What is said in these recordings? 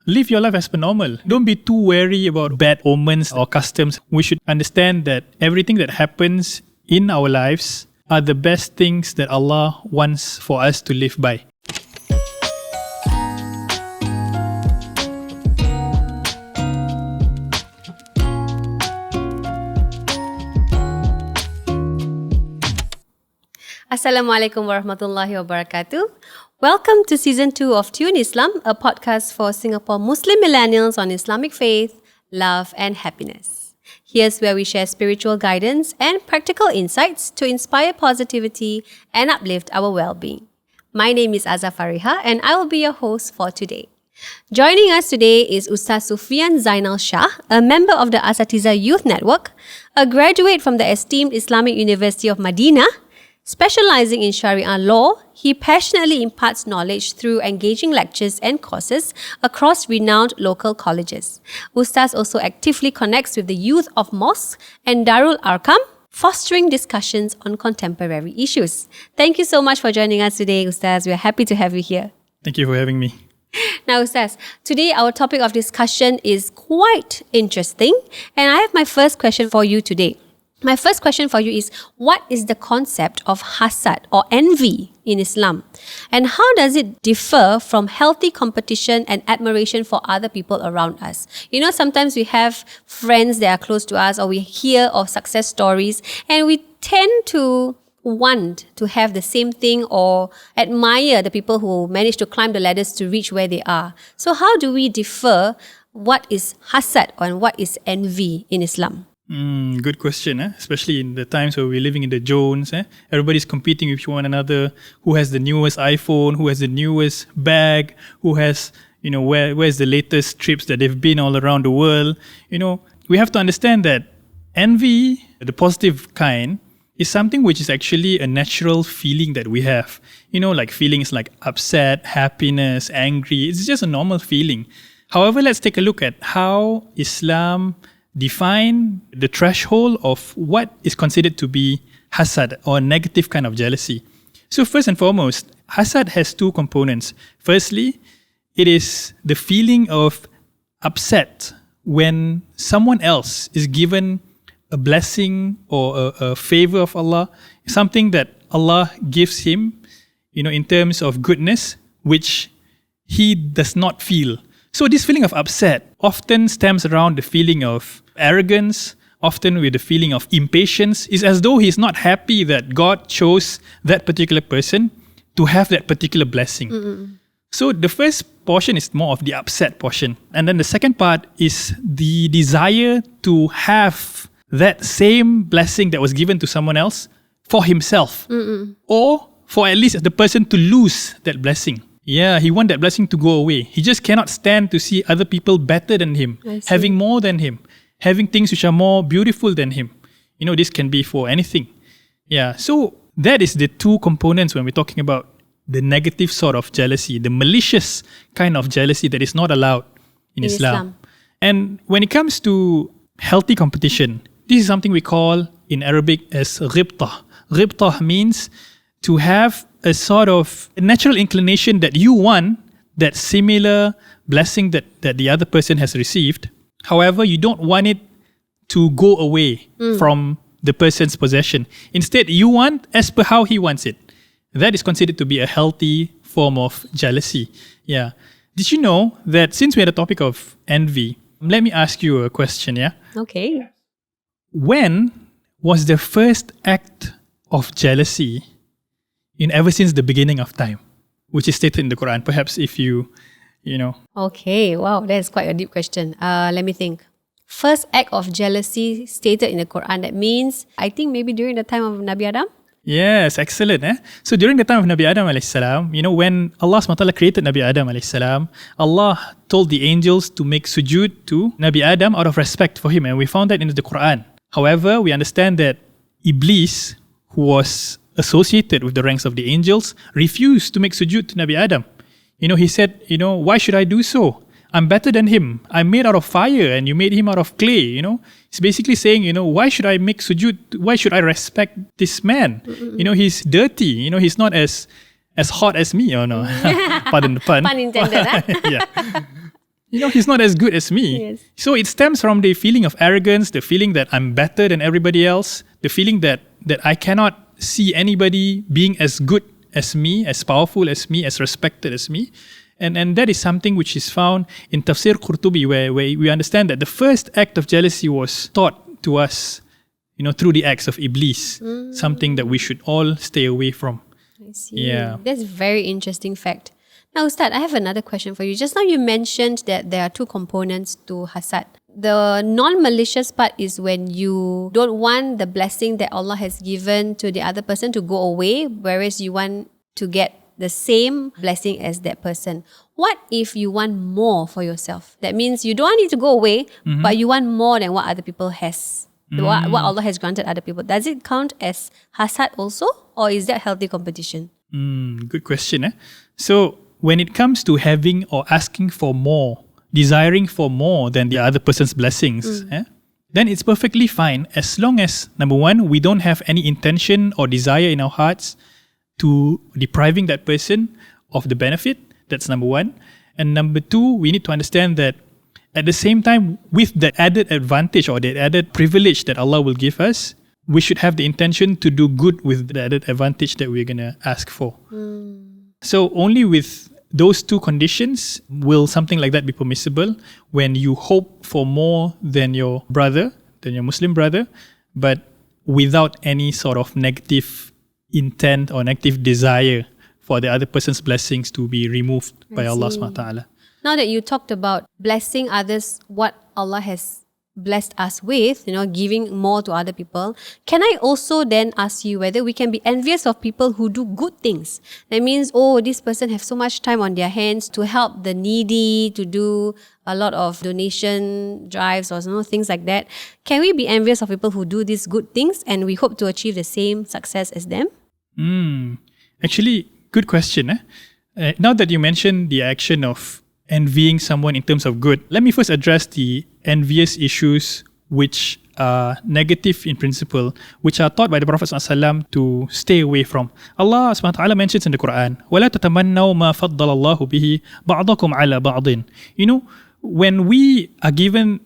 live your life as per normal. Don't be too wary about bad omens or customs. We should understand that everything that happens in our lives are the best things that Allah wants for us to live by. Assalamualaikum warahmatullahi wabarakatuh. Welcome to Season 2 of Tune Islam, a podcast for Singapore Muslim millennials on Islamic faith, love and happiness. Here's where we share spiritual guidance and practical insights to inspire positivity and uplift our well-being. My name is Azza Fariha and I will be your host for today. Joining us today is Ustaz Sufian Zainal Shah, a member of the Asatiza Youth Network, a graduate from the esteemed Islamic University of Madinah. Specializing in Sharia law, he passionately imparts knowledge through engaging lectures and courses across renowned local colleges. Ustaz also actively connects with the youth of mosques and Darul Arqam, fostering discussions on contemporary issues. Thank you so much for joining us today, Ustaz. We're happy to have you here. Thank you for having me. Now, Ustaz, today our topic of discussion is quite interesting, and I have my first question for you today. My first question for you is, what is the concept of hasad or envy in Islam? And how does it differ from healthy competition and admiration for other people around us? You know, sometimes we have friends that are close to us, or we hear of success stories, and we tend to want to have the same thing or admire the people who manage to climb the ladders to reach where they are. So how do we differ what is hasad and what is envy in Islam? Good question, especially in the times where we're living in the Jones. Everybody's competing with one another. Who has the newest iPhone? Who has the newest bag? Who has, where's the latest trips that they've been all around the world? We have to understand that envy, the positive kind, is something which is actually a natural feeling that we have. Like feelings like upset, happiness, angry. It's just a normal feeling. However, let's take a look at how Islam define the threshold of what is considered to be hasad or negative kind of jealousy. So first and foremost, hasad has two components. Firstly, it is the feeling of upset when someone else is given a blessing or a favor of Allah, something that Allah gives him, in terms of goodness, which he does not feel. So this feeling of upset often stems around the feeling of arrogance, often with the feeling of impatience. It's as though he's not happy that God chose that particular person to have that particular blessing. Mm-hmm. So the first portion is more of the upset portion. And then the second part is the desire to have that same blessing that was given to someone else for himself. Mm-mm. Or for at least the person to lose that blessing. Yeah, he wants that blessing to go away. He just cannot stand to see other people better than him, having more than him, having things which are more beautiful than him. This can be for anything. Yeah, so that is the two components when we're talking about the negative sort of jealousy, the malicious kind of jealousy that is not allowed in Islam. And when it comes to healthy competition, this is something we call in Arabic as ghibtah. Ghibtah means to have a sort of natural inclination that you want that similar blessing that the other person has received. However, you don't want it to go away from the person's possession. Instead, you want as per how he wants it. That is considered to be a healthy form of jealousy. Yeah. Did you know that since we're at the topic of envy, let me ask you a question, yeah? Okay. When was the first act of jealousy ever since the beginning of time, which is stated in the Quran? Perhaps if you know. Okay, wow, that's quite a deep question. Let me think. First act of jealousy stated in the Quran, that means, I think maybe during the time of Nabi Adam? Yes, excellent. So during the time of Nabi Adam alayhi salam, when Allah SWT created Nabi Adam alayhi salam, Allah told the angels to make sujood to Nabi Adam out of respect for him, and we found that in the Quran. However, we understand that Iblis, who was associated with the ranks of the angels, refused to make sujood to Nabi Adam. He said, why should I do so? I'm better than him. I'm made out of fire and you made him out of clay, It's basically saying, why should I make sujood? Why should I respect this man? He's dirty. He's not as hot as me, Pardon the pun. Pun intended, Yeah. he's not as good as me. Yes. So it stems from the feeling of arrogance, the feeling that I'm better than everybody else, the feeling that I cannot see anybody being as good as me, as powerful as me, as respected as me. And that is something which is found in Tafsir Qurtubi, where we understand that the first act of jealousy was taught to us, through the acts of Iblis, something that we should all stay away from. I see. Yeah. That's a very interesting fact. Now, Ustad, I have another question for you. Just now you mentioned that there are two components to hasad. The non-malicious part is when you don't want the blessing that Allah has given to the other person to go away, whereas you want to get the same blessing as that person. What if you want more for yourself? That means you don't want it to go away, but you want more than what other people has. What Allah has granted other people. Does it count as hasad also? Or is that healthy competition? Good question. So when it comes to having or asking for more, desiring for more than the other person's blessings, then it's perfectly fine as long as, number one, we don't have any intention or desire in our hearts to depriving that person of the benefit. That's number one. And number two, we need to understand that at the same time, with that added advantage or that added privilege that Allah will give us, we should have the intention to do good with the added advantage that we're going to ask for. So only with those two conditions will something like that be permissible, when you hope for more than your brother, than your Muslim brother, but without any sort of negative intent or negative desire for the other person's blessings to be removed by Allah subhanahu wa ta'ala. Now that you talked about blessing others, what Allah has blessed us with, giving more to other people, can I also then ask you whether we can be envious of people who do good things? That means, this person have so much time on their hands to help the needy, to do a lot of donation drives or things like that. Can we be envious of people who do these good things and we hope to achieve the same success as them? Actually, good question. Now that you mentioned the action of envying someone in terms of good, let me first address the envious issues which are negative in principle, which are taught by the Prophet ﷺ to stay away from. Allah subhanahu wa ta'ala mentions in the Quran, وَلَا تَتَمَنَّوْا مَا فَضَّلَ اللَّهُ بِهِ بَعْضَكُمْ عَلَى بَعْضٍ. When we are given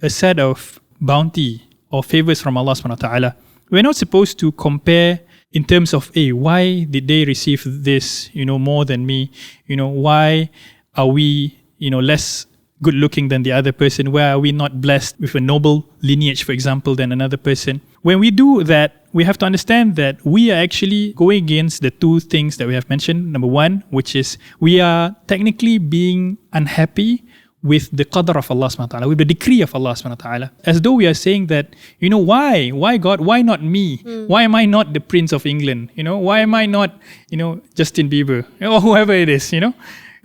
a set of bounty or favors from Allah subhanahu wa ta'ala, we're not supposed to compare in terms of, why did they receive this, more than me? Why are we, less good looking than the other person? Why are we not blessed with a noble lineage, for example, than another person? When we do that, we have to understand that we are actually going against the two things that we have mentioned. Number one, which is we are technically being unhappy with the qadr of Allah subhanahu wa ta'ala, with the decree of Allah subhanahu wa ta'ala. As though we are saying that, why? Why God? Why not me? Why am I not the Prince of England? Why am I not, Justin Bieber? Or whoever it is,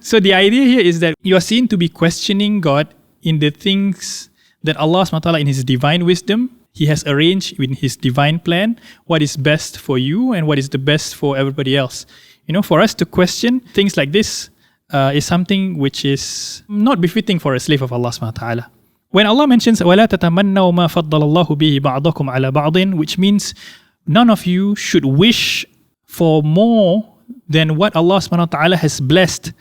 So the idea here is that you are seen to be questioning God in the things that Allah subhanahu wa ta'ala in His divine wisdom, He has arranged in His divine plan what is best for you and what is the best for everybody else. For us to question things like this is something which is not befitting for a slave of Allah subhanahu wa ta'ala. When Allah mentions وَلَا تَتَمَنَّوْا مَا فَضَّلَ اللَّهُ بِهِ بَعْضَكُمْ عَلَى بَعْضٍ, which means none of you should wish for more than what Allah subhanahu wa ta'ala has blessed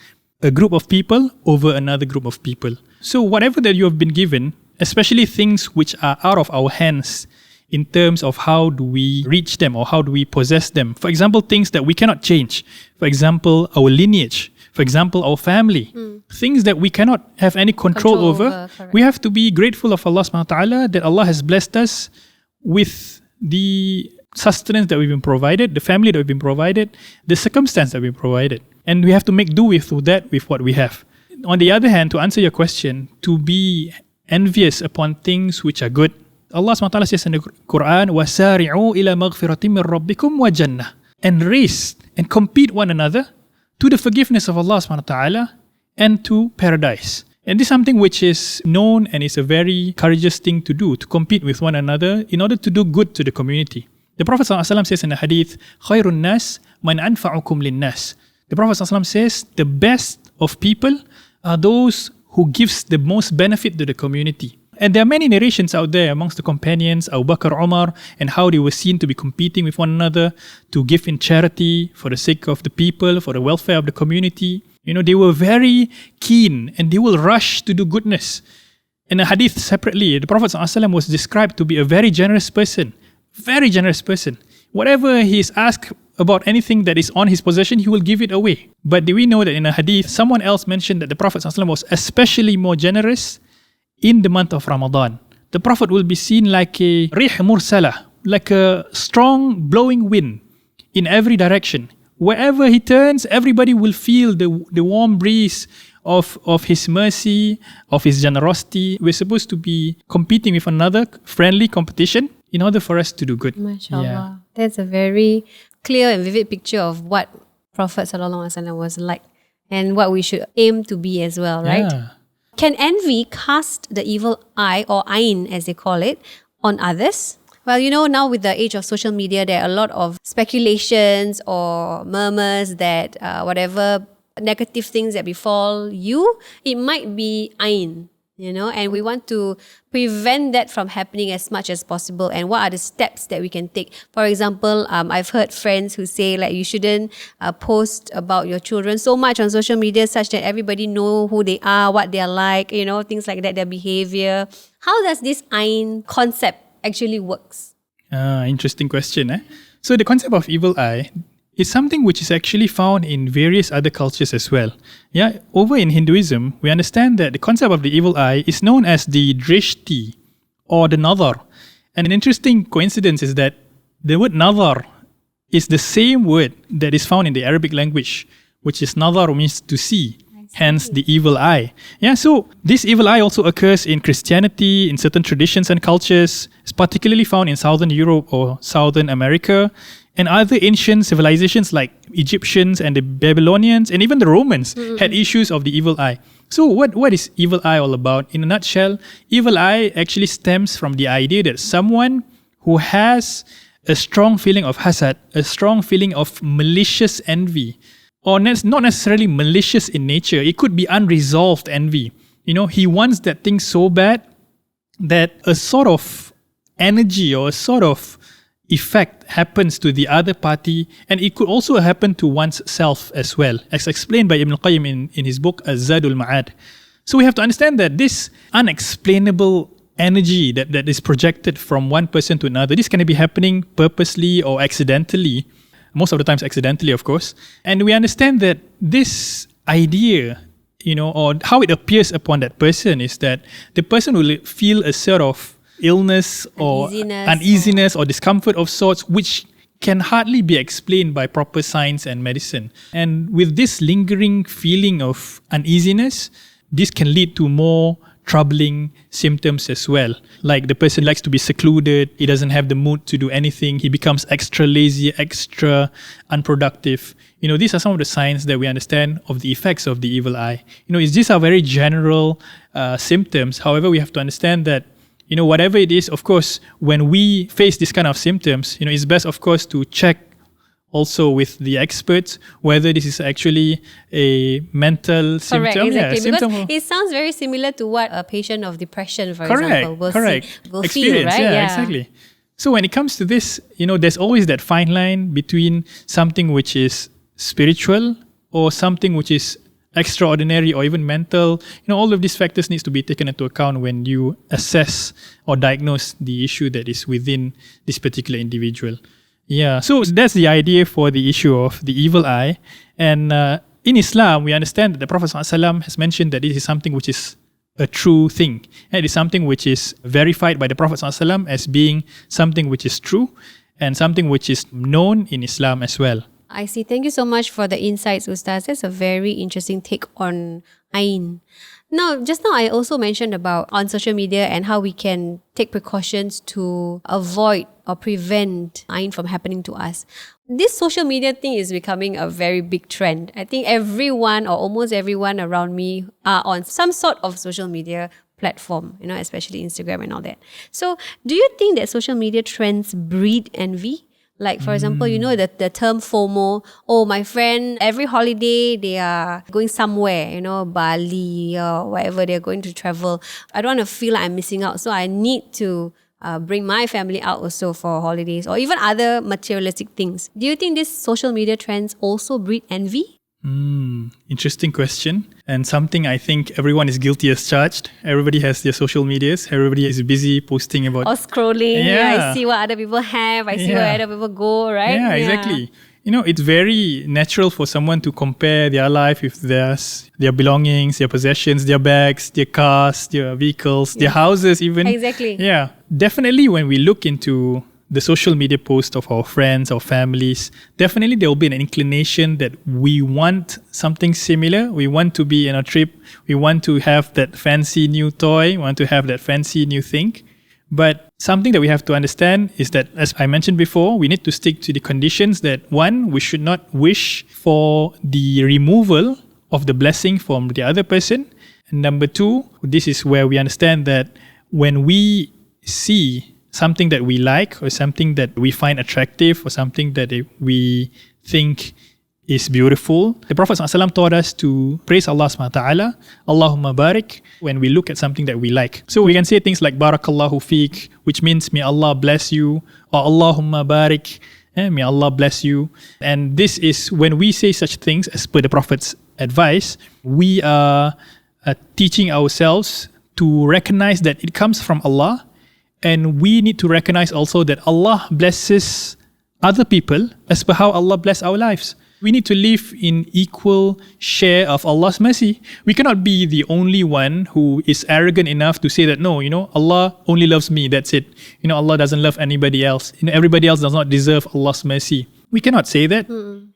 a group of people over another group of people. So whatever that you have been given, especially things which are out of our hands in terms of how do we reach them or how do we possess them. For example, things that we cannot change. For example, our lineage. For example, our family. Things that we cannot have any control over. We have to be grateful of Allah subhanahu wa ta'ala that Allah has blessed us with the sustenance that we've been provided, the family that we've been provided, the circumstance that we've been provided. And we have to make do with that, with what we have. On the other hand, to answer your question, to be envious upon things which are good, Allah subhanahu wa ta'ala says in the Quran, وَسَارِعُوا إِلَى مَغْفِرَةٍ مِّن رَبِّكُمْ وَجَنَّةٍ, and race and compete one another to the forgiveness of Allah subhanahu wa ta'ala and to paradise. And this is something which is known and is a very courageous thing to do, to compete with one another in order to do good to the community. The Prophet ﷺ says in the hadith, خَيْرُ النَّاسِ مَنْ أَنْفَعُكُمْ لِلنَّاسِ. The Prophet ﷺ says, the best of people are those who gives the most benefit to the community. And there are many narrations out there amongst the companions, Abu Bakr, Umar, and how they were seen to be competing with one another to give in charity for the sake of the people, for the welfare of the community. They were very keen and they will rush to do goodness. In a hadith separately, the Prophet ﷺ was described to be a very generous person. Very generous person. Whatever he is asked about anything that is on his possession, he will give it away. But do we know that in a hadith, someone else mentioned that the Prophet ﷺ was especially more generous in the month of Ramadan. The Prophet will be seen like a rih mursala, like a strong blowing wind in every direction. Wherever he turns, everybody will feel the warm breeze of his mercy, of his generosity. We're supposed to be competing with another, friendly competition, in order for us to do good. MashaAllah. Yeah. That's a very clear and vivid picture of what Prophet ﷺ was like and what we should aim to be as well, right? Yeah. Can envy cast the evil eye, or ayn as they call it, on others? Well, now with the age of social media, there are a lot of speculations or murmurs that whatever negative things that befall you, it might be ayn, and we want to prevent that from happening as much as possible. And what are the steps that we can take? For example, I've heard friends who say like you shouldn't post about your children so much on social media such that everybody know who they are, what they are like, things like that, their behavior. How does this ayn concept actually works? Interesting question. So the concept of evil eye is something which is actually found in various other cultures as well. Yeah, over in Hinduism, we understand that the concept of the evil eye is known as the drishti or the nadar. And an interesting coincidence is that the word nadar is the same word that is found in the Arabic language, which is nadar means to see. Hence the evil eye. Yeah, so this evil eye also occurs in Christianity, in certain traditions and cultures. It's particularly found in Southern Europe or Southern America, and other ancient civilizations like Egyptians and the Babylonians and even the Romans had issues of the evil eye. So what is evil eye all about? In a nutshell, evil eye actually stems from the idea that someone who has a strong feeling of hasad, a strong feeling of malicious envy, or not necessarily malicious in nature. It could be unresolved envy. He wants that thing so bad that a sort of energy or a sort of effect happens to the other party, and it could also happen to one's self as well, as explained by Ibn al-Qayyim in his book Az-Zadul Ma'ad. So we have to understand that this unexplainable energy that is projected from one person to another, this can be happening purposely or accidentally, most of the times accidentally, of course. And we understand that this idea, or how it appears upon that person is that the person will feel a sort of illness or uneasiness or discomfort of sorts, which can hardly be explained by proper science and medicine. And with this lingering feeling of uneasiness, this can lead to more troubling symptoms as well. Like the person likes to be secluded, he doesn't have the mood to do anything, he becomes extra lazy, extra unproductive. These are some of the signs that we understand of the effects of the evil eye. These are very general symptoms. However, we have to understand that whatever it is, of course, when we face this kind of symptoms, it's best, of course, to check also with the experts whether this is actually a mental symptom. Correct, exactly. Symptom because it sounds very similar to what a patient of depression, for correct, example, will feel, right? Yeah, exactly. So when it comes to this, there's always that fine line between something which is spiritual or something which is extraordinary or even mental. All of these factors needs to be taken into account when you assess or diagnose the issue that is within this particular individual. Yeah, so that's the idea for the issue of the evil eye. And in Islam, we understand that the Prophet ﷺ has mentioned that this is something which is a true thing. And it is something which is verified by the Prophet ﷺ as being something which is true and something which is known in Islam as well. I see. Thank you so much for the insights, Ustaz. That's a very interesting take on ayn. Now, just now I also mentioned about on social media and how we can take precautions to avoid or prevent ayn from happening to us. This social media thing is becoming a very big trend. I think everyone or almost everyone around me are on some sort of social media platform, especially Instagram and all that. So, do you think that social media trends breed envy? Like, for example, the term FOMO. Oh, my friend, every holiday they are going somewhere, Bali or wherever they're going to travel. I don't want to feel like I'm missing out. So I need to bring my family out also for holidays or even other materialistic things. Do you think these social media trends also breed envy? Interesting question, and something I think everyone is guilty as charged. Everybody has their social medias. Everybody is busy posting about Or scrolling. Yeah. I see what other people have. I see where Yeah. other people go, right? Yeah, exactly. It's very natural for someone to compare their life with theirs, their belongings, their possessions, their bags, their cars, their vehicles, their houses even. Exactly. Yeah. Definitely when we look into the social media posts of our friends, our families, definitely there will be an inclination that we want something similar. We want to be in a trip. We want to have that fancy new toy. We want to have that fancy new thing. But something that we have to understand is that, as I mentioned before, we need to stick to the conditions that, one, we should not wish for the removal of the blessing from the other person. And number two, this is where we understand that when we see something that we like or something that we find attractive or something that we think is beautiful, the Prophet ﷺ taught us to praise Allah subhanahu wa ta'ala, Allahumma barik, when we look at something that we like. So we can say things like Barakallahu feek, which means may Allah bless you, or Allahumma barik, may Allah bless you. And this is when we say such things, as per the Prophet's advice, we are teaching ourselves to recognize that it comes from Allah, and we need to recognize also that Allah blesses other people as per how Allah bless our lives. We need to live in equal share of Allah's mercy. We cannot be the only one who is arrogant enough to say that, no, Allah only loves me, that's it. Allah doesn't love anybody else. Everybody else does not deserve Allah's mercy. We cannot say that.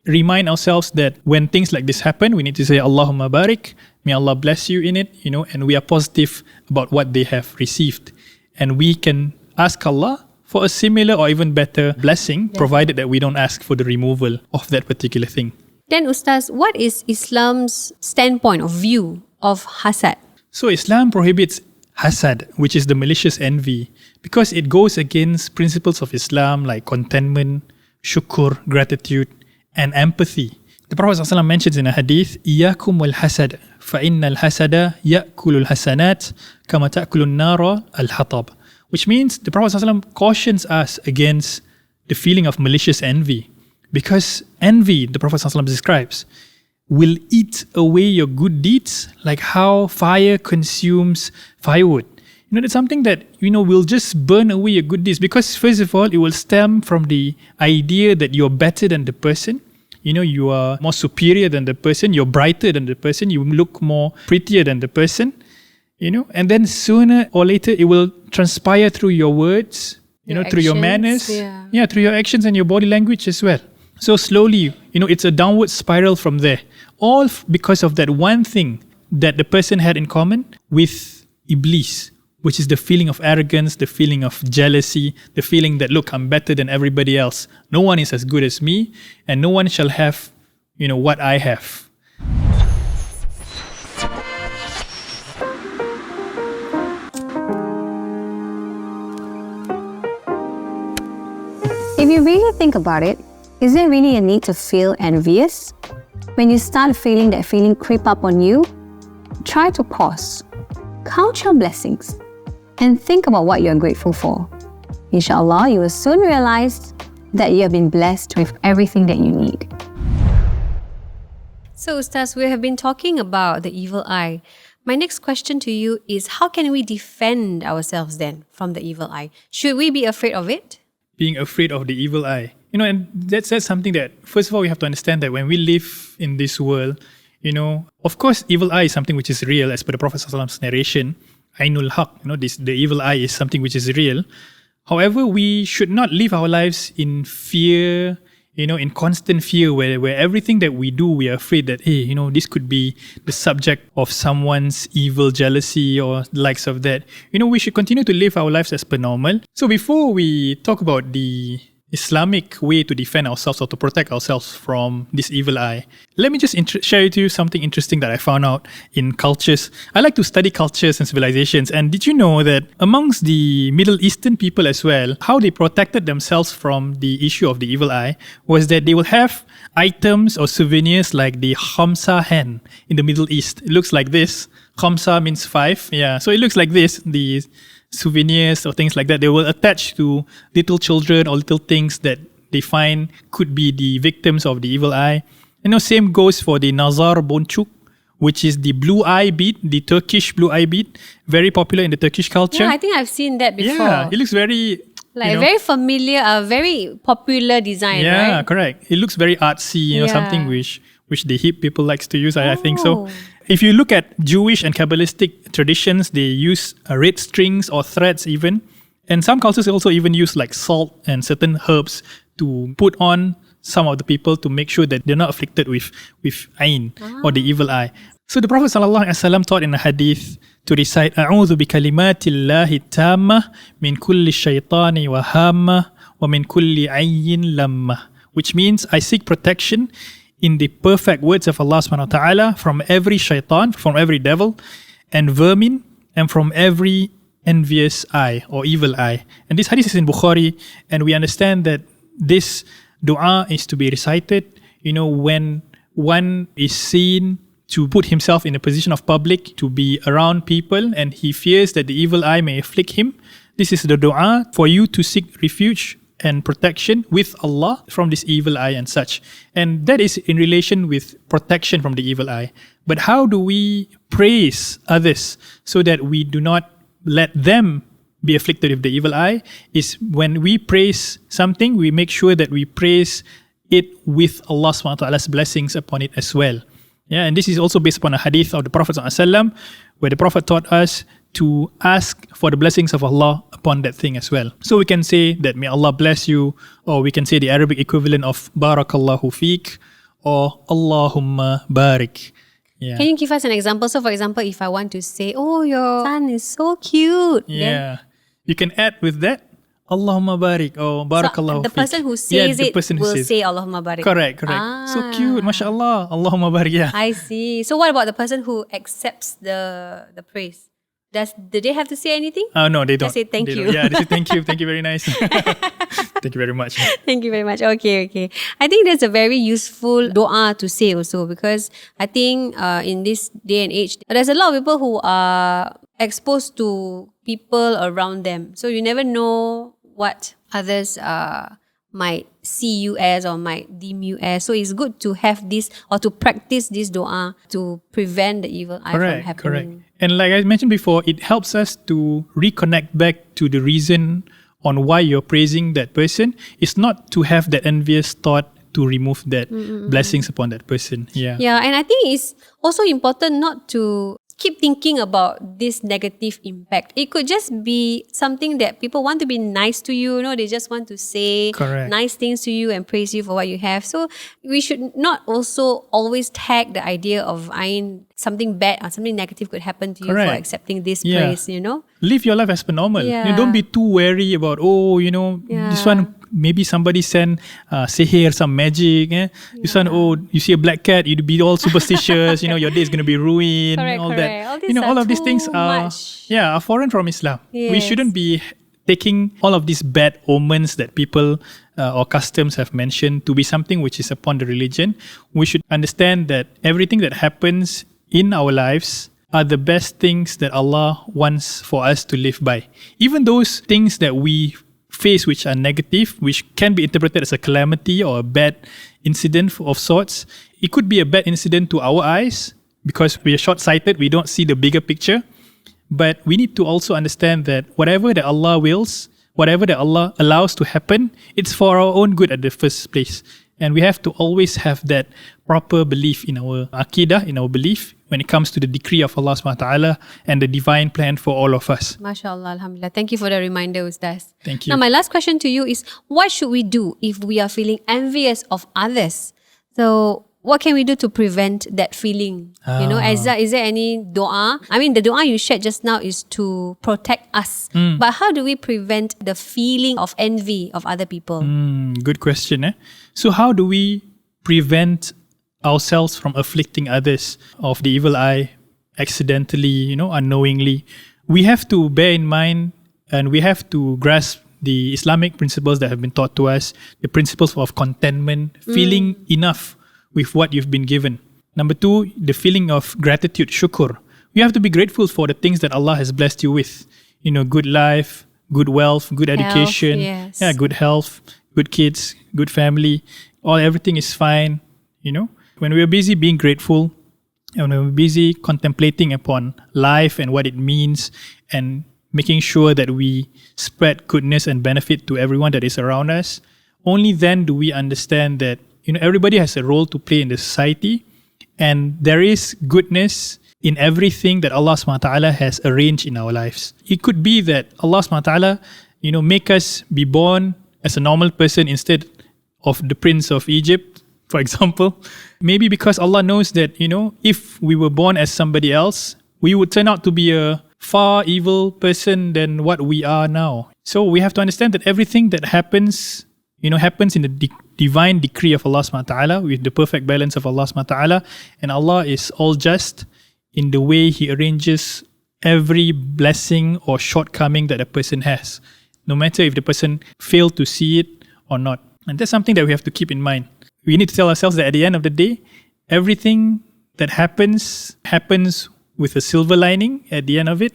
Remind ourselves that when things like this happen, we need to say, Allahumma barik, may Allah bless you in it, and we are positive about what they have received. And we can ask Allah for a similar or even better blessing, provided that we don't ask for the removal of that particular thing. Then, Ustaz, what is Islam's standpoint of view of hasad? So Islam prohibits hasad, which is the malicious envy, because it goes against principles of Islam like contentment, shukr, gratitude, and empathy. The Prophet ﷺ mentions in a hadith, إِيَّاكُمْ وَالْحَسَدَ فَإِنَّ الْحَسَدَ يَأْكُلُ الْحَسَنَاتِ كَمَا تَأْكُلُ النَّارَ الْحَطَبِ. Which means the Prophet ﷺ cautions us against the feeling of malicious envy. Because envy, the Prophet ﷺ describes, will eat away your good deeds like how fire consumes firewood. It's something that, will just burn away your good deeds. Because first of all, it will stem from the idea that you're better than the person. You are more superior than the person. You're brighter than the person. You look more prettier than the person. And then sooner or later it will transpire through your words, through your manners, through your actions and your body language as well. So slowly, it's a downward spiral from there. All because of that one thing that the person had in common with Iblis, which is the feeling of arrogance, the feeling of jealousy, the feeling that, look, I'm better than everybody else. No one is as good as me, and no one shall have, what I have. If you really think about it, is there really a need to feel envious? When you start feeling that feeling creep up on you, try to pause, count your blessings, and think about what you're grateful for. Inshallah, you will soon realize that you have been blessed with everything that you need. So, Ustaz, we have been talking about the evil eye. My next question to you is, how can we defend ourselves then from the evil eye? Should we be afraid of it? Being afraid of the evil eye. And that's something that, first of all, we have to understand that when we live in this world, of course, evil eye is something which is real, as per the Prophet ﷺ's narration. Ainul Haq, the evil eye is something which is real. However, we should not live our lives in fear, in constant fear, where everything that we do, we are afraid that, hey, this could be the subject of someone's evil jealousy or likes of that. We should continue to live our lives as per normal. So before we talk about the Islamic way to defend ourselves or to protect ourselves from this evil eye, let me just share with you something interesting that I found out in cultures. I like to study cultures and civilizations, and did you know that amongst the Middle Eastern people as well, how they protected themselves from the issue of the evil eye was that they will have items or souvenirs like the Khamsa hen in the Middle East. It looks like this. Khamsa means 5. Yeah, so it looks like this. The souvenirs or things like that, they will attach to little children or little things that they find could be the victims of the evil eye. Same goes for the Nazar Boncuk, which is the blue eye bead, the Turkish blue eye bead, very popular in the Turkish culture. Yeah, I think I've seen that before. Yeah, it looks very very familiar, very popular design, yeah, right? correct. It looks very artsy, something which the hip people likes to use. I think so. Oh. If you look at Jewish and Kabbalistic traditions, they use red strings or threads even. And some cultures also even use like salt and certain herbs to put on some of the people to make sure that they're not afflicted with ayn or the evil eye. So the Prophet ﷺ taught in a hadith to recite أعوذ بكلمات الله التامة من كل الشيطان وهامة ومن كل عين لمة, which means I seek protection in the perfect words of Allah subhanahu wa ta'ala from every shaitan, from every devil and vermin, and from every envious eye or evil eye. And this hadith is in Bukhari, and we understand that this dua is to be recited, when one is seen to put himself in a position of public, to be around people, and he fears that the evil eye may afflict him. This is the dua for you to seek refuge and protection with Allah from this evil eye and such. And that is in relation with protection from the evil eye. But how do we praise others so that we do not let them be afflicted with the evil eye? Is when we praise something, we make sure that we praise it with Allah subhanahu wa ta'ala's blessings upon it as well. Yeah, and this is also based upon a hadith of the Prophet ﷺ, where the Prophet taught us to ask for the blessings of Allah upon that thing as well. So we can say that may Allah bless you, or we can say the Arabic equivalent of Barakallahu Feek or Allahumma Barik. Yeah. Can you give us an example? So for example, if I want to say, oh, your son is so cute. Yeah. You can add with that, Allahumma Barik or Barakallahu So the Feek. person who says the it person who will says. say Allahumma barik. Correct. So cute, mashallah, Allahumma Barik. Yeah. I see. So what about the person who accepts the praise? Do they have to say anything? No, they don't. Just say thank They you. don't. Yeah, they say thank you. Thank you very nice. Thank you very much. Thank you very much. Okay. I think that's a very useful dua to say also, because I think in this day and age, there's a lot of people who are exposed to people around them. So you never know what others might see you as or might deem you as. So it's good to have this or to practice this dua to prevent the evil eye from happening. Correct. And like I mentioned before, it helps us to reconnect back to the reason on why you're praising that person. It's not to have that envious thought to remove that blessings upon that person. Yeah. Yeah, and I think it's also important not to keep thinking about this negative impact. It could just be something that people want to be nice to you, they just want to say Correct. nice things to you and praise you for what you have. So we should not also always tag the idea of something bad or something negative could happen to you Correct. for accepting this Yeah. praise, Live your life as per normal. Yeah. Don't be too wary about, this one, maybe somebody send sihir, some magic. This one, you see a black cat, you'd be all superstitious, your day is going to be ruined. Correct, all correct. that. All these all are of these too things are foreign from Islam. We Yes. shouldn't be taking all of these bad omens that people or customs have mentioned to be something which is upon the religion. We should understand that everything that happens in our lives are the best things that Allah wants for us to live by. Even those things that we face which are negative, which can be interpreted as a calamity or a bad incident of sorts, it could be a bad incident to our eyes because we are short-sighted, we don't see the bigger picture. But we need to also understand that whatever that Allah wills, whatever that Allah allows to happen, it's for our own good at the first place. And we have to always have that proper belief in our aqidah, in our belief, when it comes to the decree of Allah subhanahu wa ta'ala and the divine plan for all of us. MashaAllah, Alhamdulillah. Thank you for the reminder, Ustaz. Thank you. Now, my last question to you is, what should we do if we are feeling envious of others? So, what can we do to prevent that feeling? Is there any dua? I mean, the dua you shared just now is to protect us. But how do we prevent the feeling of envy of other people? Good question. So how do we prevent ourselves from afflicting others of the evil eye accidentally, unknowingly? We have to bear in mind and we have to grasp the Islamic principles that have been taught to us, the principles of contentment, feeling enough with what you've been given. Number 2, the feeling of gratitude, shukr. You have to be grateful for the things that Allah has blessed you with. Good life, good wealth, good education, yes. good health, good kids, good family. Everything is fine, When we are busy being grateful, and when we're busy contemplating upon life and what it means, and making sure that we spread goodness and benefit to everyone that is around us, only then do we understand that everybody has a role to play in the society, and there is goodness in everything that Allah subhanahu wa ta'ala has arranged in our lives. It could be that Allah subhanahu wa ta'ala, make us be born as a normal person instead of the Prince of Egypt, for example. Maybe because Allah knows that, if we were born as somebody else, we would turn out to be a far evil person than what we are now. So we have to understand that everything that happens, happens in the divine decree of Allah subhanahu wa ta'ala, with the perfect balance of Allah subhanahu wa ta'ala. And Allah is all just in the way He arranges every blessing or shortcoming that a person has, no matter if the person failed to see it or not. And that's something that we have to keep in mind. We need to tell ourselves that at the end of the day, everything that happens with a silver lining at the end of it.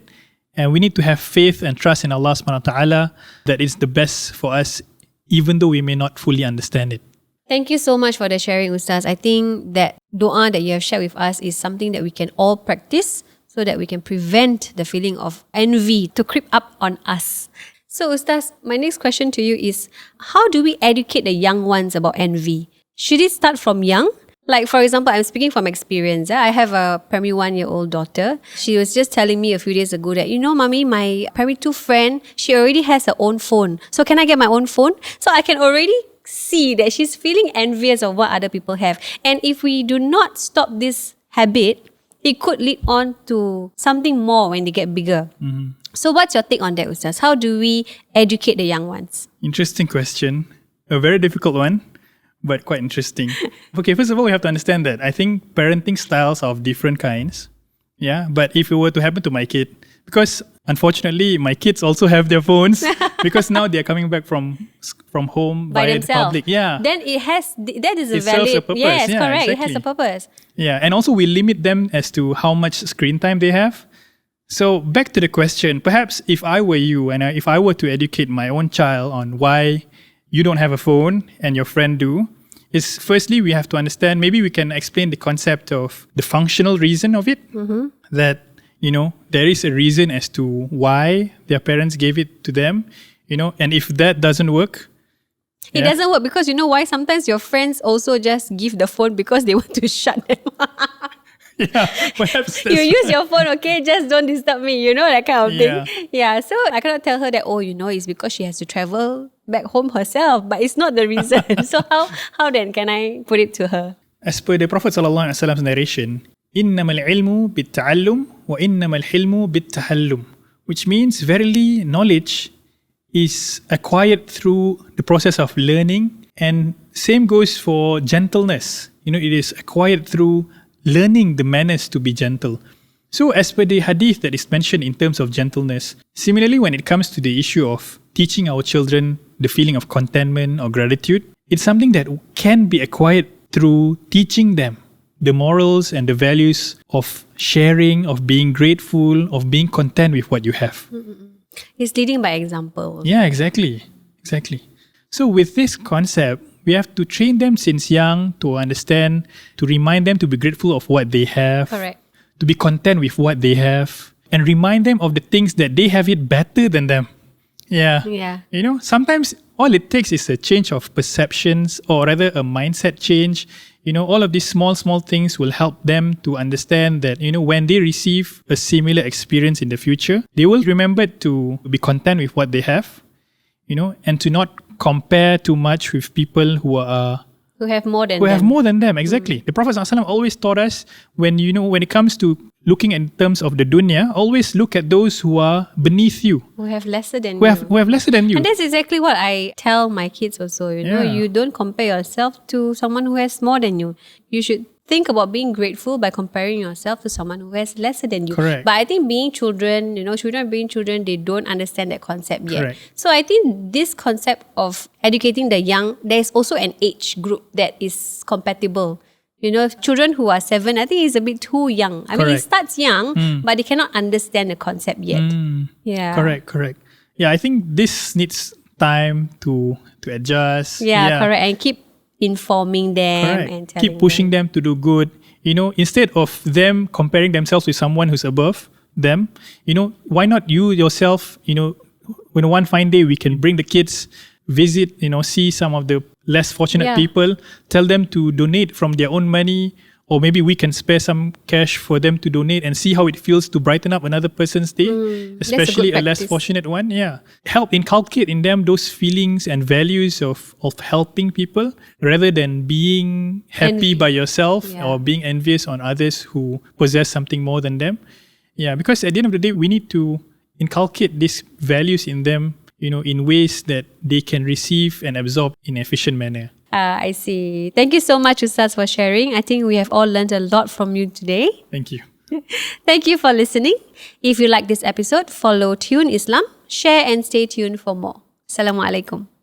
And we need to have faith and trust in Allah subhanahu wa ta'ala that it's the best for us, even though we may not fully understand it. Thank you so much for the sharing, Ustaz. I think that dua that you have shared with us is something that we can all practice so that we can prevent the feeling of envy to creep up on us. So Ustaz, my next question to you is, how do we educate the young ones about envy? Should it start from young? Like, for example, I'm speaking from experience. I have a primary 1-year-old daughter. She was just telling me a few days ago that, Mommy, my primary 2 friend, she already has her own phone. So can I get my own phone? So I can already see that she's feeling envious of what other people have. And if we do not stop this habit, it could lead on to something more when they get bigger. Mm-hmm. So what's your take on that, Ustaz? How do we educate the young ones? Interesting question. A very difficult one, but quite interesting. Okay, first of all, we have to understand that I think parenting styles are of different kinds. Yeah, but if it were to happen to my kid, because unfortunately my kids also have their phones because now they're coming back from home by via themselves. the public. Yeah. Then that is a It serves valid. a purpose. Yes, Yeah, correct. exactly. It has a purpose. Yeah, and also we limit them as to how much screen time they have. So back to the question, perhaps if I were you and if I were to educate my own child on why you don't have a phone and your friend do, is firstly we have to understand, maybe we can explain the concept of the functional reason of it, that, there is a reason as to why their parents gave it to them, and if that doesn't work, It doesn't work because why? Sometimes your friends also just give the phone because they want to shut them up. yeah, perhaps You use your phone, okay? Just don't disturb me, that kind of Yeah. thing. Yeah, so I cannot tell her that, it's because she has to travel back home herself, but it's not the reason. So how then can I put it to her? As per the Prophet ﷺ's narration, إِنَّمَا الْعِلْمُ بِالتَّعَلُّمِ وَإِنَّمَا الْحِلْمُ بِالتَّحَلُّمِ, which means verily knowledge is acquired through the process of learning, and same goes for gentleness. It is acquired through learning the manners to be gentle. So as per the hadith that is mentioned in terms of gentleness, similarly when it comes to the issue of teaching our children the feeling of contentment or gratitude, it's something that can be acquired through teaching them the morals and the values of sharing, of being grateful, of being content with what you have. It's leading by example. Yeah, exactly. So with this concept, we have to train them since young to understand, to remind them to be grateful of what they have. Correct. To be content with what they have, and remind them of the things that they have it better than them. Yeah. Sometimes all it takes is a change of perceptions, or rather a mindset change. All of these small things will help them to understand that, when they receive a similar experience in the future, they will remember to be content with what they have, and to not compare too much with people who have more than have more than them. Exactly. The Prophet ﷺ always taught us, when it comes to looking in terms of the dunya, always look at those who are beneath you, who have lesser than who have lesser than you. And that's exactly what I tell my kids also. You don't compare yourself to someone who has more than you. You should think about being grateful by comparing yourself to someone who has lesser than you. Correct. But I think being children, children, they don't understand that concept yet. Correct. So I think this concept of educating the young, there's also an age group that is compatible. Children who are 7, I think it's a bit too young. I mean, it starts young, but they cannot understand the concept yet. Yeah. Correct. Yeah, I think this needs time to adjust. Yeah, correct. And keep informing them and telling Keep pushing them to do good. Instead of them comparing themselves with someone who's above them, why not you yourself, when one fine day we can bring the kids, visit, see some of the less fortunate people, tell them to donate from their own money, or maybe we can spare some cash for them to donate and see how it feels to brighten up another person's day, especially a less fortunate one. Yeah. Help inculcate in them those feelings and values of helping people rather than being happy by yourself or being envious on others who possess something more than them. Yeah, because at the end of the day, we need to inculcate these values in them, in ways that they can receive and absorb in an efficient manner. I see. Thank you so much, Ustaz, for sharing. I think we have all learned a lot from you today. Thank you. Thank you for listening. If you like this episode, follow Tune Islam, share and stay tuned for more. Assalamualaikum.